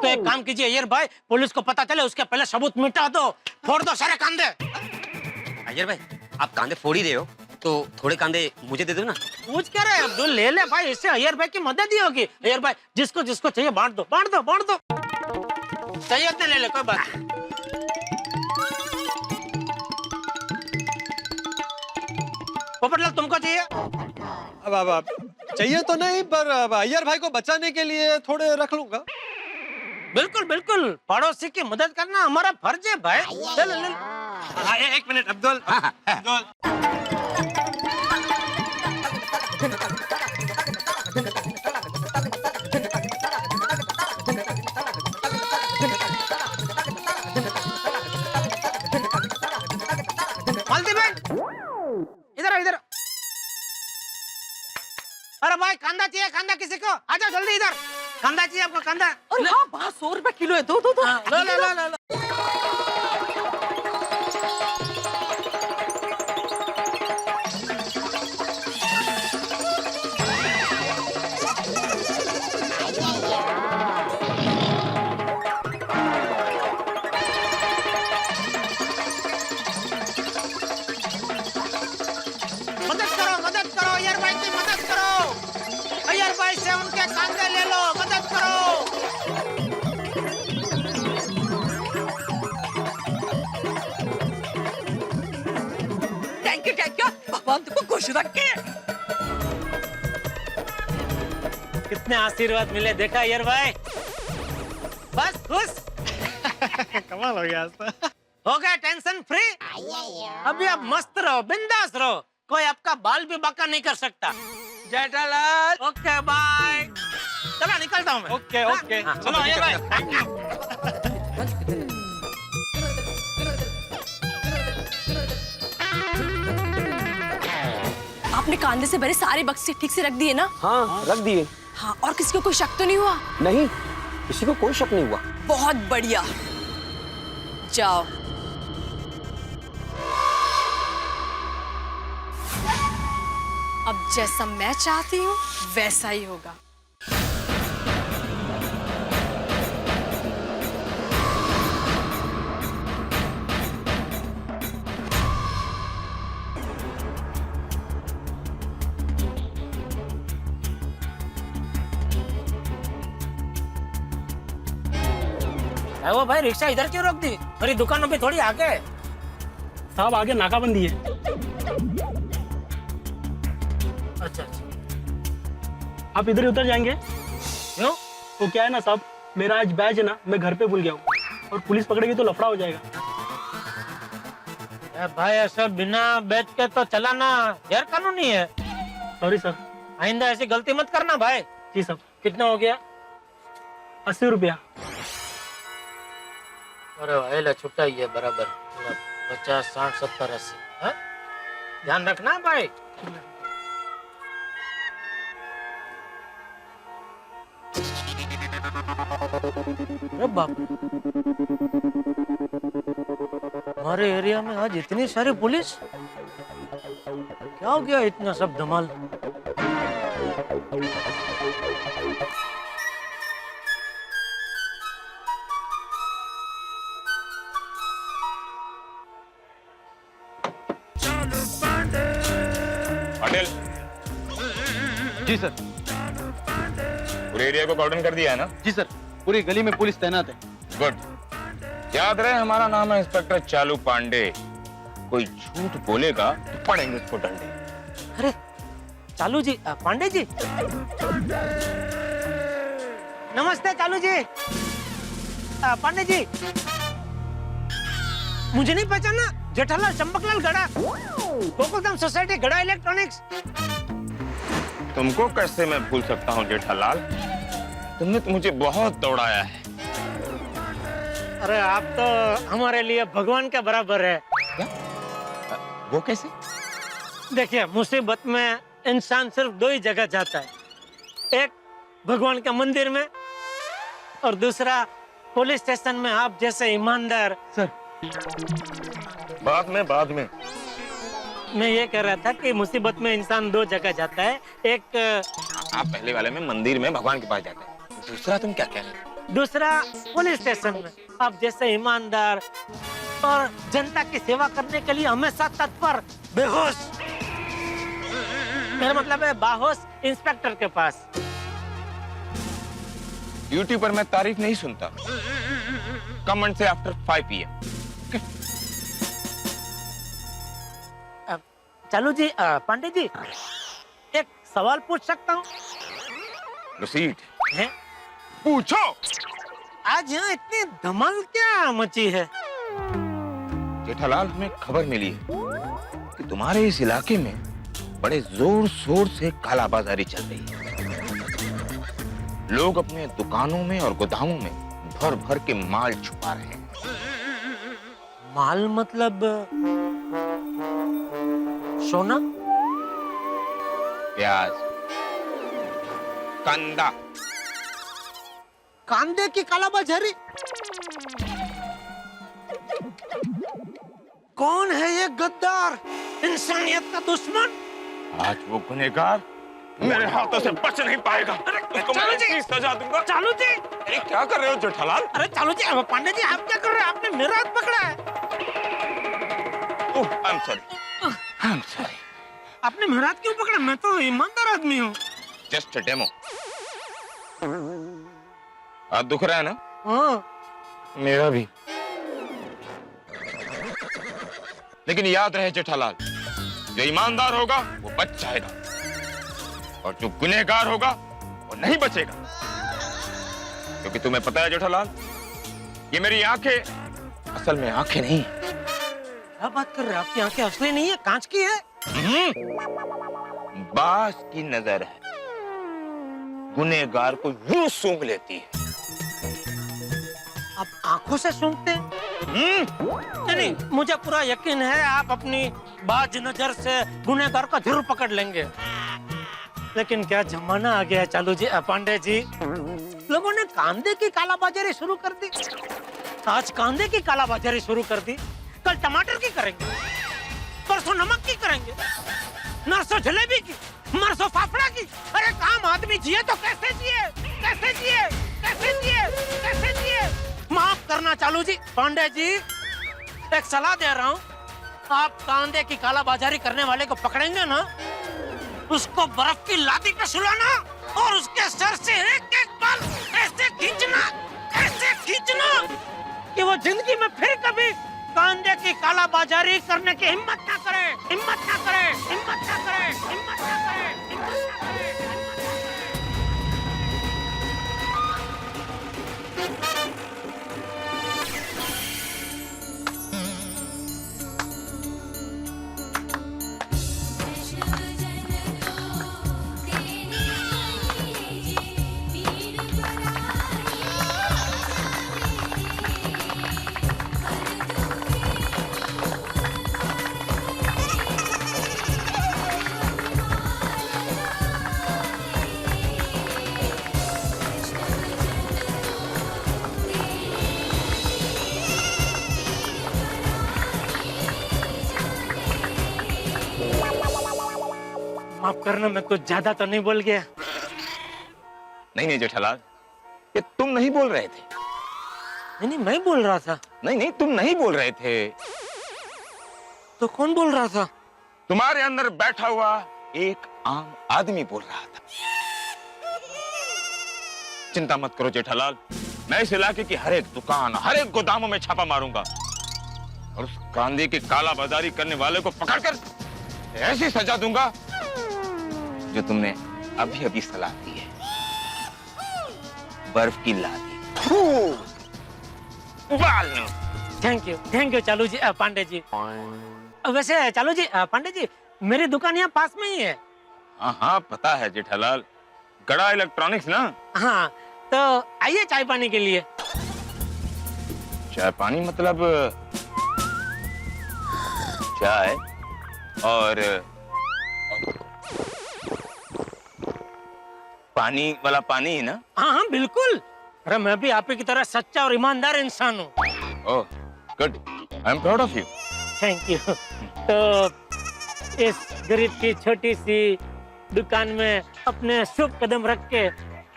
तो एक काम कीजिए अय्यर भाई, पुलिस को पता चले उसके पहले सबूत मिटा दो, फोड़ दो सारे कांदे। अय्यर भाई, आप कांदे फोड़ ही रहे हो, तो थोड़े कांदे मुझे दे दो ना। पूछ क्या रहे अब्दुल, ले ले भाई, इससे अय्यर भाई की मदद ही होगी। अय्यर भाई, जिसको जिसको चाहिए बांट दो, बांट दो, बांट दो। चाहिए तो ले ले, कोई बात नहीं। पोपटलाल, तुमको चाहिए? अब चाहिए तो नहीं, पर अय्यर भाई को बचाने के लिए थोड़े रख लूंगा। बिल्कुल बिल्कुल, पड़ोसी की मदद करना हमारा फर्ज है भाई। ले ले ले। एक मिनट अब्दुल, अब्दुल। मालती बहन, इधर इधर। अरे भाई, कांदा चाहिए, कांदा किसी को? आजा जल्दी इधर। कांदा चाहिए आपको कांदा? और हाँ 100 रुपए किलो है, दो दो दो। लो लो लो लो लो। मदद करो अय्यर भाई की मदद करो। अय्यर भाई से उनके कांदे ले लो, मदद करो। थैंक यू भगवान तुमको खुश रखे। कितने आशीर्वाद मिले देखा अय्यर भाई, बस खुश। कमाल हो गया हो गया, टेंशन फ्री। अभी आप मस्त रहो, बिंदास रहो, कोई आपका बाल भी बाका नहीं कर सकता। जेठालाल ओके बाय, चलो निकलता हूँ मैं। ओके ओके चलो अय्यर भाई। आपने कांदे से भरे सारे बक्से ठीक से रख दिए ना? हाँ रख दिए। हाँ, और किसी को कोई शक तो नहीं हुआ? नहीं, किसी को कोई शक नहीं हुआ। बहुत बढ़िया, जाओ। अब जैसा मैं चाहती हूँ वैसा ही होगा। वो भाई रिक्शा इधर क्यों रोक दी? मेरी दुकानों पे थोड़ी आगे। साहब आगे नाकाबंदी है। अच्छा अच्छा, आप इधर ही उतर जाएंगे। क्यों? वो क्या है ना साहब, मेरा आज बैच है ना, मैं घर पे भूल गया हूँ और पुलिस पकड़ेगी तो लफड़ा हो जाएगा। भाई ऐसा बिना बैच के तो चलाना गैर कानूनी है। Sorry sir. आइंदा ऐसी गलती मत करना भाई। जी साहब। कितना हो गया? 80 रुपया। अरे भाई छुट्टा ही है बराबर, 50, 60, 70, 80। हाँ? ध्यान रखना भाई। अरे बाप, हमारे एरिया में आज इतनी सारी पुलिस, क्या हो गया इतना सब धमाल? पटेल जी सर। पूरे एरिया को कॉर्डन कर दिया है ना? जी सर, पूरी गली में पुलिस तैनात है। गुड। याद रहे हमारा नाम है इंस्पेक्टर चालू पांडे। कोई झूठ बोलेगा तो पड़ेंगे उसको डंडे। अरे चालू जी, पांडे जी, नमस्ते चालू जी। पांडे जी, मुझे नहीं पहचाना? जेठालाल चंपकलाल गड़ा, गोकुलधाम सोसाइटी गड़ा इलेक्ट्रॉनिक्स। तुमको कैसे मैं भूल सकता हूँ जेठालाल, तुमने तो मुझे बहुत दौड़ाया है। अरे आप तो हमारे लिए भगवान के बराबर है। क्या? वो कैसे? देखिए, मुसीबत में इंसान सिर्फ दो ही जगह जाता है, एक भगवान के मंदिर में और दूसरा पुलिस स्टेशन में आप जैसे ईमानदार। सर बाद में मैं ये कह रहा था कि मुसीबत में इंसान दो जगह जाता है, एक आप पहले वाले में मंदिर में भगवान के पास जाते हैं, दूसरा तुम क्या कह रहे हो? दूसरा पुलिस स्टेशन में आप जैसे ईमानदार और जनता की सेवा करने के लिए हमेशा तत्पर, बेहोश, मेरा मतलब है बाहोश इंस्पेक्टर के पास। ड्यूटी पर मैं तारीफ नहीं सुनता। कमेंट से आफ्टर 5 PM। चालू जी, पांडे जी, एक सवाल पूछ सकता हूँ? प्रोसीड। है? पूछो। आज यहाँ इतनी धमाल क्या मची है? जेठालाल, हमें खबर मिली है कि तुम्हारे इस इलाके में बड़े जोर शोर से कालाबाजारी चल रही है। लोग अपने दुकानों में और गोदामों में भर भर के माल छुपा रहे हैं। माल मतलब सोना, प्याज, कंदा, कांदे की कालाबाजारी? कौन है ये गद्दार, इंसानियत का दुश्मन? आज वो गुनहगार मेरे हाथों से बच नहीं पाएगा। चालू जी, सजा दूंगा। चालू जी, अरे क्या कर रहे हो जेठालाल? अरे चालू जी, पांडे जी आप क्या कर रहे हैं? आपने मेरा हाथ पकड़ा है। I am sorry. आपने मेरा हाथ क्यों पकड़ा? मैं तो ईमानदार आदमी हूँ। Just demo. हाथ दुख रहा है ना? हाँ। मेरा भी। लेकिन याद रहे जेठालाल, जो ईमानदार होगा वो बच जाएगा और जो गुनहगार होगा वो नहीं बचेगा। क्योंकि तुम्हें पता है जेठालाल, ये मेरी आंखें असल में आंखें नहीं है। क्या बात कर रहे हैं? आपकी आंखें असली नहीं है, कांच की है। बास की नजर है, गुनहगार को यूं सूंघ लेती है। आप आंखों से सूंघते हैं? नहीं, मुझे पूरा यकीन है आप अपनी बाज नजर से गुनहगार को जरूर पकड़ लेंगे। लेकिन क्या जमाना आ गया है चालू जी, पांडे जी। लोगों ने कांदे की कालाबाजारी शुरू कर दी। आज कांदे की कालाबाजारी शुरू कर दी, कल टमाटर की करेंगे, परसों नमक की करेंगे, नरसों जलेबी की, मरसों फाफड़ा की। अरे काम आदमी जिए तो कैसे जिए, कैसे जिए, कैसे जिए, कैसे जिए? माफ करना चालू जी, पांडे जी, एक सलाह दे रहा हूँ। आप कांदे की कालाबाजारी करने वाले को पकड़ेंगे ना, उसको बर्फ की लादी पे सुलाना और उसके सर से एक एक बाल ऐसे खींचना कि वो जिंदगी में फिर कभी कांदे की कालाबाजारी करने की हिम्मत ना करे, हिम्मत ना करे, हिम्मत ना करे, हिम्मत ना करे, हिम्मत ना करे। माफ करना, मैं कुछ ज्यादा तो नहीं बोल गया? नहीं जेठालाल, ये तुम नहीं बोल रहे थे। नहीं, मैं बोल रहा था। नहीं, तुम नहीं बोल रहे थे। तो कौन बोल रहा था? तुम्हारे अंदर बैठा हुआ एक आम आदमी बोल रहा था। चिंता मत करो जेठालाल, मैं इस इलाके की हर एक दुकान, हर एक गोदामों में छापा मारूंगा और उस कांदे की कालाबाजारी करने वाले को पकड़कर ऐसी सजा दूंगा जो तुमने अभी अभी सलाह दी है, बर्फ की लादी। थैंक यू चालू जी, पांडे जी। वैसे चालू जी, पांडे जी, मेरी दुकान यहाँ पास में ही है। हाँ, पता है जेठालाल, गड़ा इलेक्ट्रॉनिक्स ना? हाँ, तो आइए चाय पानी के लिए। चाय पानी मतलब चाय और पानी वाला पानी ही ना? हाँ, बिल्कुल। अरे मैं भी आप ही की तरह सच्चा और ईमानदार इंसान हूँ। Oh, good, I am proud of you. Thank you. तो इस गरीब की छोटी सी दुकान में अपने शुभ कदम रख के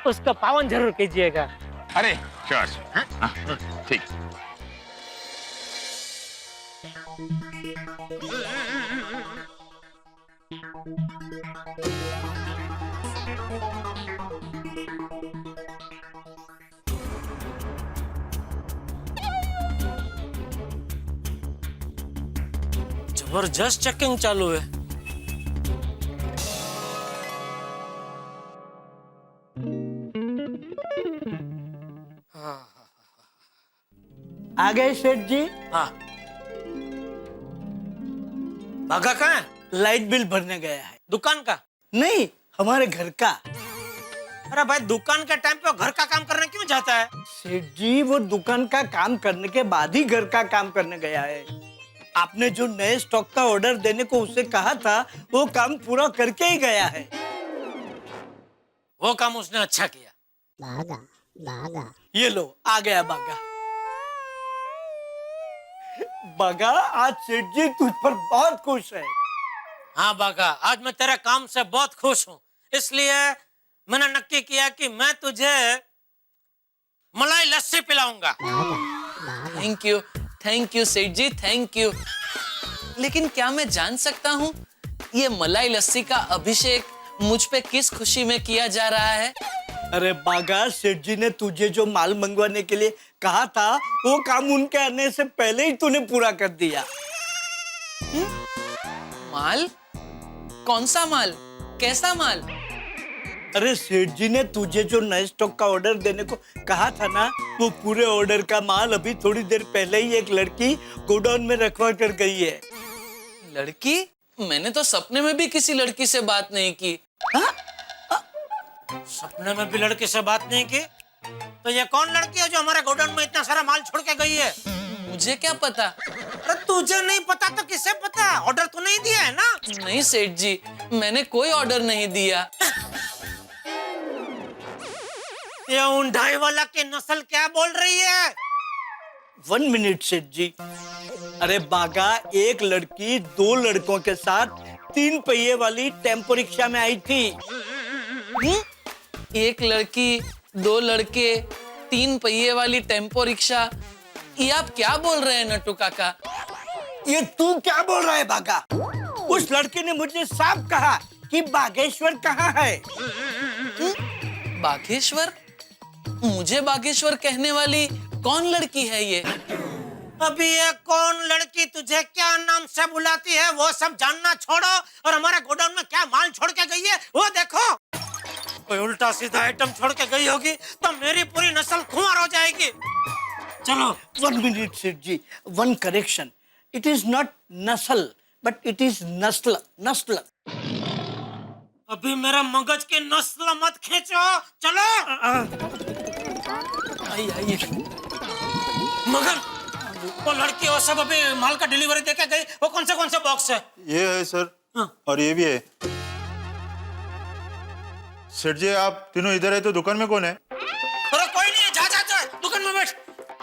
उसको पावन जरूर कीजिएगा। अरे श्योर, ठीक। जबरदस्त चेकिंग चालू है। आ गए सेठ जी? हाँ। भागा कहाँ है? लाइट बिल भरने गया है। दुकान का? नहीं, हमारे घर का। अरे भाई, दुकान के टाइम पे घर का काम करने क्यों जाता है? सेठ जी, वो दुकान का काम करने के बाद ही घर का काम करने गया है। आपने जो नए स्टॉक का ऑर्डर देने को उसे कहा था, वो काम पूरा करके ही गया है। वो काम उसने अच्छा किया। ये लो आ गया बागा। बागा, आज सेठ जी तुझ पर बहुत खुश है। हाँ बागा, आज मैं तेरे काम से बहुत खुश हूँ, इसलिए मैंने नक्की किया कि मैं तुझे मलाई लस्सी पिलाऊंगा। थैंक यू सेठ जी, थैंक यू। लेकिन क्या मैं जान सकता हूँ ये मलाई लस्सी का अभिषेक मुझ पे किस खुशी में किया जा रहा है? अरे बागा, सेठ जी ने तुझे जो माल मंगवाने के लिए कहा था वो काम उनके आने से पहले ही तूने पूरा कर दिया। माल? कौन सा माल? कैसा माल? अरे सेठ जी ने तुझे जो नए स्टॉक का ऑर्डर देने को कहा था ना, वो पूरे ऑर्डर का माल अभी थोड़ी देर पहले ही एक लड़की गोडाउन में रखवा कर गई है। लड़की? मैंने तो सपने में भी किसी लड़की से बात नहीं की। सपने में भी लड़की से बात नहीं की? तो ये कौन लड़की है जो हमारे गोडाउन में इतना सारा माल छोड़ के गई है? मुझे क्या पता? अरे तुझे नहीं पता तो किसे पता? ऑर्डर तो नहीं दिया है ना? नहीं सेठ जी, मैंने कोई ऑर्डर नहीं दिया। ये ऊंढाई वाला की नस्ल क्या बोल रही है? 1 मिनट सेठ जी। अरे बागा, एक लड़की 2 लड़कों के साथ 3 पहिए वाली टेम्पो रिक्शा में आई थी। एक लड़की, 2 लड़के, 3 पहिए वाली टेम्पो रिक्शा, ये आप क्या बोल रहे हैं नट्टू काका? ये तू क्या बोल रहा है बागा? उस लड़के ने मुझे साफ कहा कि बागेश्वर कहाँ है। बागेश्वर? मुझे बागेश्वर कहने वाली कौन लड़की है ये? अभी ये कौन लड़की तुझे क्या नाम से बुलाती है वो सब जानना छोड़ो और हमारे गोडाउन में क्या माल छोड़ के गई है वो देखो। कोई उल्टा सीधा आइटम छोड़ के गई होगी तो मेरी पूरी नस्ल खुमार हो जाएगी। चलो। 1 मिनट सेठ जी, 1 करेक्शन। इट इज नॉट नस्ल बट इट इज नस्ल। नस्ल। अभी मेरा मगज की नस्ल मत खींचो, चलो। आइए। मगर वो लड़की वो सब अभी माल का डिलीवरी देके गई, वो कौन से बॉक्स है? ये है सर। और ये भी है। सेठ जी, आप तीनों इधर है तो दुकान में कौन है? अरे कोई नहीं है, जा दुकान में बैठ।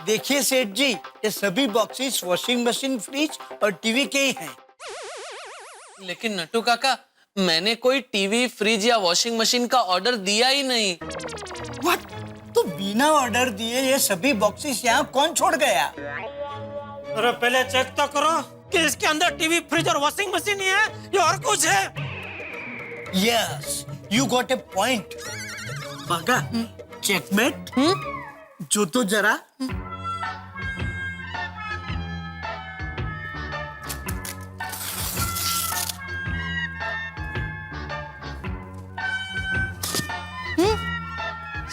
देखिए सेठ जी, ये सभी बॉक्सेस वॉशिंग मशीन, फ्रिज और टीवी के ही हैं। लेकिन नट्टू काका, मैंने कोई टीवी, फ्रिज या वॉशिंग मशीन का ऑर्डर दिया ही नहीं। व्हाट? तो बिना ऑर्डर दिए ये सभी बॉक्सेस यहाँ कौन छोड़ गया? अरे पहले चेक तो करो कि इसके अंदर टीवी, फ्रिज और वॉशिंग मशीन ही है या और कुछ है? Yes, you got a point. बागा, चेकमेट। जो तो जरा।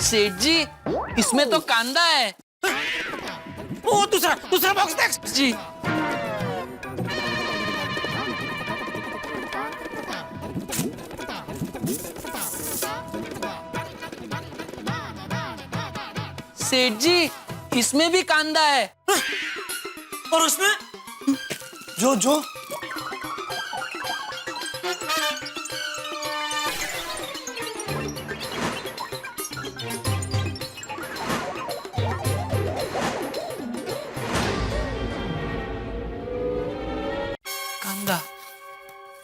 सेठ जी, इसमें तो कांदा है। वो दूसरा बॉक्स देख। जी। सेठ जी, इसमें भी कांदा है। और उसमें? जो कांदा।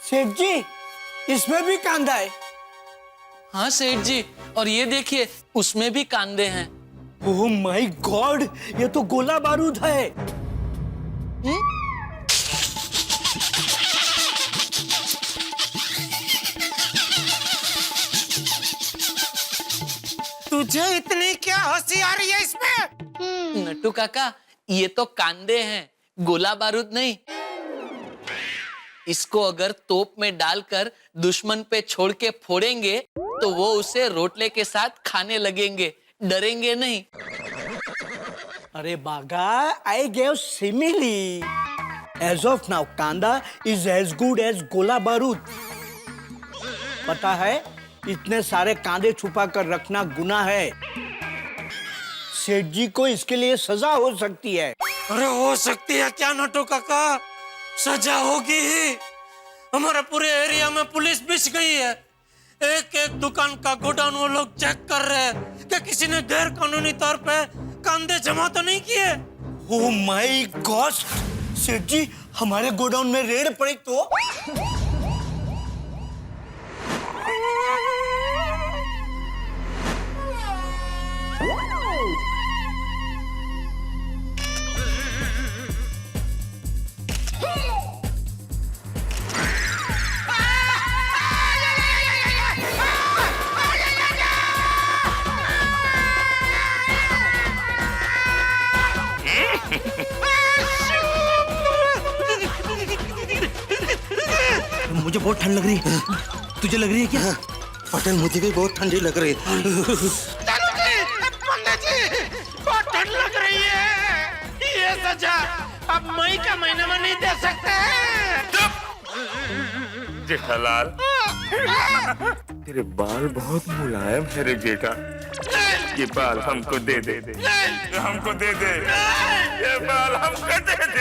सेठ जी, इसमें भी कांदा है। हाँ सेठ जी, और ये देखिए उसमें भी कांदे हैं। ओह माय गॉड, ये तो गोला बारूद है। तुझे इतनी क्या हंसी आ रही है इसमें? नट्टू काका, ये तो कांदे हैं, गोला बारूद नहीं। इसको अगर तोप में डालकर दुश्मन पे छोड़ के फोड़ेंगे तो वो उसे रोटले के साथ खाने लगेंगे, डरेंगे नहीं। अरे बागा, I gave simile. As of now, कांदा is as good as गोला बारूद। पता है, इतने सारे कांदे छुपा कर रखना गुनाह है। सेठ जी को इसके लिए सजा हो सकती है। अरे हो सकती है क्या नट्टू काका? सजा होगी ही। हमारे पूरे एरिया में पुलिस बिछ गई है। एक एक दुकान का गोडाउन वो लोग चेक कर रहे हैं कि किसी ने गैर कानूनी तौर पे कांदे जमा तो नहीं किए। ओह माय गॉड, सेठ जी हमारे गोडाउन में रेड पड़ी तो? मुझे बहुत ठंड लग रही है, तुझे लग रही है क्या? पटेल मुझे भी बहुत ठंडी लग रही है। पंडित जी, बहुत ठंड लग रही है। ये सजा अब मई का महीना में नहीं दे सकते। जेठालाल, तेरे बाल बहुत मुलायम है रे बेटा, ये बाल हमको दे दे, हमको दे दे, ये बाल हमको दे दे।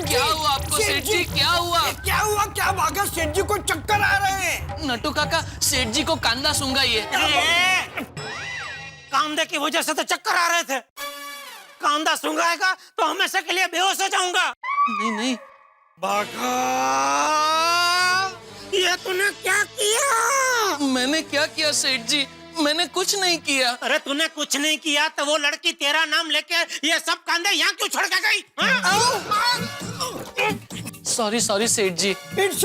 क्या हुआ आपको सेठ जी? क्या हुआ? क्या हुआ? क्या भागा? सेठ जी को चक्कर आ रहे हैं। नटू काका, सेठ जी को कांदा सूंघा ये। कांदे की वजह से तो चक्कर आ रहे थे। कांदा सूंघाएगा तो हमेशा के लिए बेहोश हो जाऊंगा। नहीं नहीं भागा, ये तूने क्या किया? मैंने क्या किया सेठ जी? मैंने कुछ नहीं किया। अरे तूने कुछ नहीं किया तो वो लड़की तेरा नाम लेके ये सब कांदे यहाँ क्यों छोड़ के गई? सॉरी सॉरी सेठ जी। It's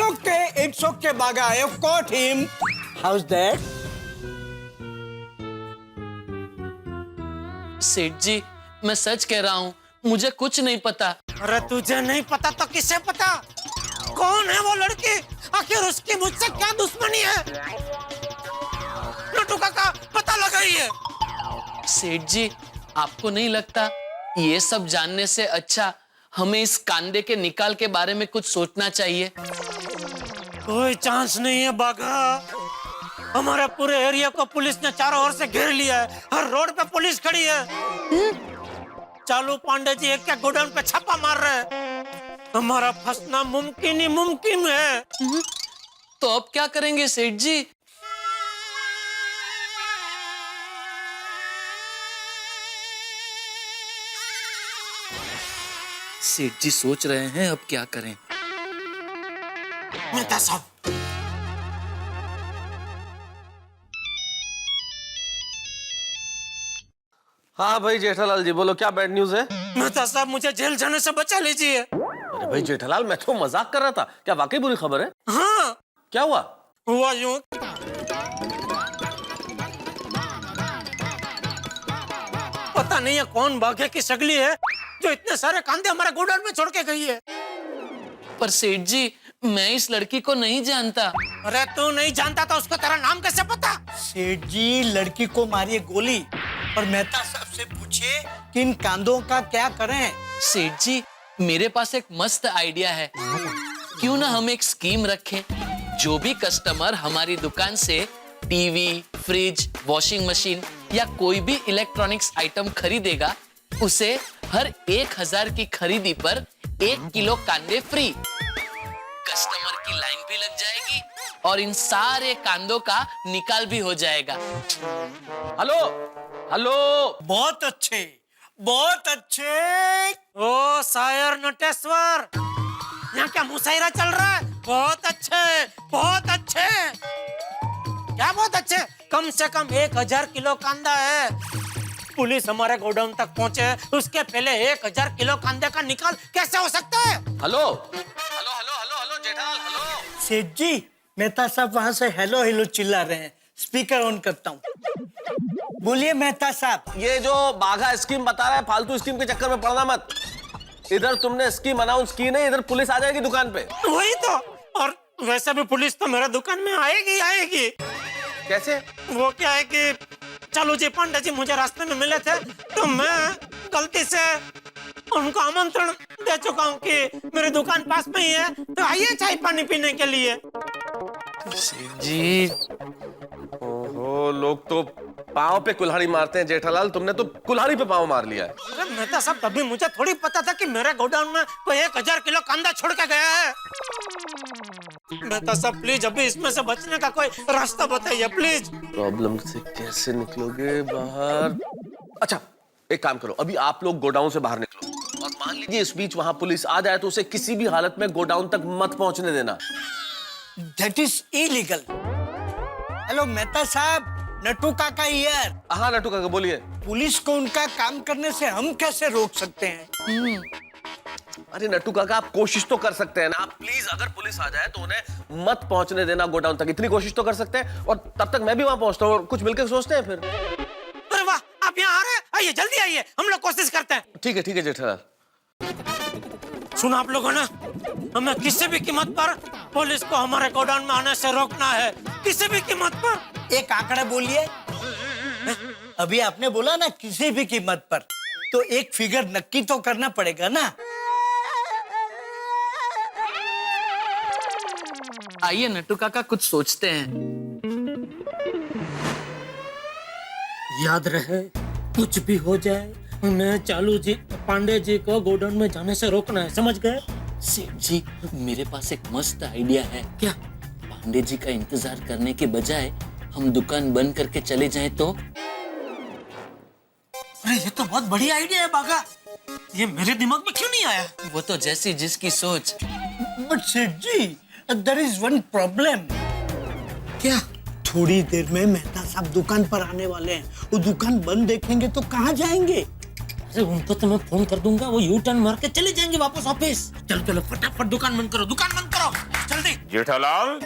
okay बागा, I have caught him. How's that? सेठ जी मैं सच कह रहा हूँ, मुझे कुछ नहीं पता। अरे तुझे नहीं पता तो किसे पता? कौन है वो लड़की? आखिर उसकी मुझसे क्या दुश्मनी है? नटू काका पता लगाइए। सेठ जी आपको नहीं लगता ये सब जानने से अच्छा हमें इस कांदे के निकाल के बारे में कुछ सोचना चाहिए? कोई चांस नहीं है बागा। हमारे पूरे एरिया को पुलिस ने चारों ओर से घेर लिया है। हर रोड पे पुलिस खड़ी है। चालू पांडे जी एक गोडाउन पे छापा मार रहे हैं। हमारा फंसना मुमकिन ही मुमकिन है। तो अब क्या करेंगे सेठ जी? सेठ जी सोच रहे हैं अब क्या करें। मेहता साहब, हाँ भाई जेठालाल जी बोलो, क्या बैड न्यूज है? मेहता साहब मुझे जेल जाने से बचा लीजिए। अरे भाई जेठालाल, मैं तो मजाक कर रहा था, क्या वाकई बुरी खबर है? हाँ। क्या हुआ? हुआ यूं, पता नहीं है कौन भाग्य की सगली है जो इतने सारे कांदे हमारे गोडाउन में छोड़ के गई है। पर सेठ जी मैं इस लड़की को नहीं जानता। अरे तू नहीं जानता तो उसको तेरा नाम कैसे पता? सेठ जी लड़की को मारिए गोली और मेहता साहब से पूछिए कि इन कांदों का क्या करें। सेठ जी मेरे पास एक मस्त आइडिया है। क्यों ना हम एक स्कीम रखें, जो भी कस्टमर हमारी दुकान से टीवी, फ्रिज, वॉशिंग मशीन या कोई भी इलेक्ट्रॉनिक्स आइटम खरीदेगा उसे हर 1000 की खरीदी पर 1 किलो कांदे फ्री। कस्टमर की लाइन भी लग जाएगी और इन सारे कांदों का निकाल भी हो जाएगा। हेलो हेलो, बहुत अच्छे, बहुत अच्छे। ओ शायर नटेश्वर, यहाँ क्या मुशायरा चल रहा है? बहुत अच्छे, बहुत अच्छे। क्या बहुत अच्छे? कम से कम 1000 किलो कांदा है। पुलिस हमारे गोडाउन तक पहुंचे उसके पहले 1000 किलो कांदे का निकाल कैसे हो सकता है? Hello hello hello hello hello Jethalal, hello. सेठ जी मेहता साहब वहां से हेलो हेलो चिल्ला रहे हैं, स्पीकर ऑन करता हूँ। बोलिए मेहता साहब। ये जो बाघा स्कीम बता रहा है, फालतू स्कीम के चक्कर में पड़ना मत। इधर तुमने स्कीम अनाउंस की नहीं, इधर पुलिस आ जाएगी दुकान पे। वही तो, और वैसे भी पुलिस तो मेरे दुकान में आएगी आएगी। कैसे? वो क्या है कि चालू जी पांडे जी मुझे रास्ते में मिले थे तो मैं गलती से उनको आमंत्रण दे चुका हूँ कि मेरी दुकान पास में ही है तो आइए चाय पानी पीने के लिए। जी ओहो, लोग तो पाँव पे कुल्हाड़ी मारते हैं जेठालाल, तुमने तो कुल्हाड़ी पे पाँव मार लिया है। अरे मेहता साहब, तभी मुझे थोड़ी पता था कि मेरे गोडाउन में कोई 1000 किलो कांदा छोड़ के गया है। मेहता साहब प्लीज अभी इसमें से बचने का कोई रास्ता बताइए प्लीज। प्रॉब्लम से कैसे निकलोगे बाहर? अच्छा एक काम करो, अभी आप लोग गोडाउन से बाहर निकलो और मान लीजिए इस बीच वहां पुलिस आ जाए तो उसे किसी भी हालत में गोडाउन तक मत पहुंचने देना। That is illegal. Hello Mehta साहब, नट्टू काका हियर। हाँ नट्टू काका बोलिए। पुलिस को उनका काम करने से हम कैसे रोक सकते हैं? अरे नट्टू काका आप कोशिश तो कर सकते हैं ना, आप प्लीज अगर पुलिस आ जाए तो उन्हें मत पहुंचने देना गोडाउन तक, इतनी कोशिश तो कर सकते हैं। और तब तक मैं भी वहां पहुंचता हूँ और कुछ मिलकर सोचते हैं फिर। अरे वाह, आप यहाँ आ रहे हैं? आइए जल्दी आइए, हम लोग कोशिश करते हैं। ठीक है जेठालाल। सुना आप लोगों ने, हमें किसी भी कीमत पर पुलिस को हमारे गोडाउन में आने से रोकना है, किसी भी कीमत पर। एक आंकड़ा बोलिए। अभी आपने बोला ना किसी भी कीमत पर, तो एक फिगर नक्की तो करना पड़ेगा ना। आइए नट्टू काका कुछ सोचते हैं। याद रहे, कुछ भी हो जाए हमें चालू जी पांडे जी को गोडाउन में जाने से रोकना है, समझ गए? सेठ जी, मेरे पास एक मस्त आइडिया है। क्या? पांडे जी का इंतजार करने के बजाय हम दुकान बंद करके चले जाएं तो? अरे ये तो बहुत बढ़िया आइडिया है बागा, ये मेरे दिमाग में क्यों नहीं आया? वो तो जैसी जिसकी सोच। बट सेठ जी, देयर इज वन प्रॉब्लम। क्या? थोड़ी देर में मेहता साहब दुकान पर आने वाले हैं, वो दुकान बंद देखेंगे तो कहाँ जाएंगे? अरे उनको तो मैं फोन कर दूंगा, वो यू टर्न मार के चले जाएंगे वापस ऑफिस। चलो चलो फटाफट दुकान बंद करो, दुकान बंद करो जल्दी। जेठालाल,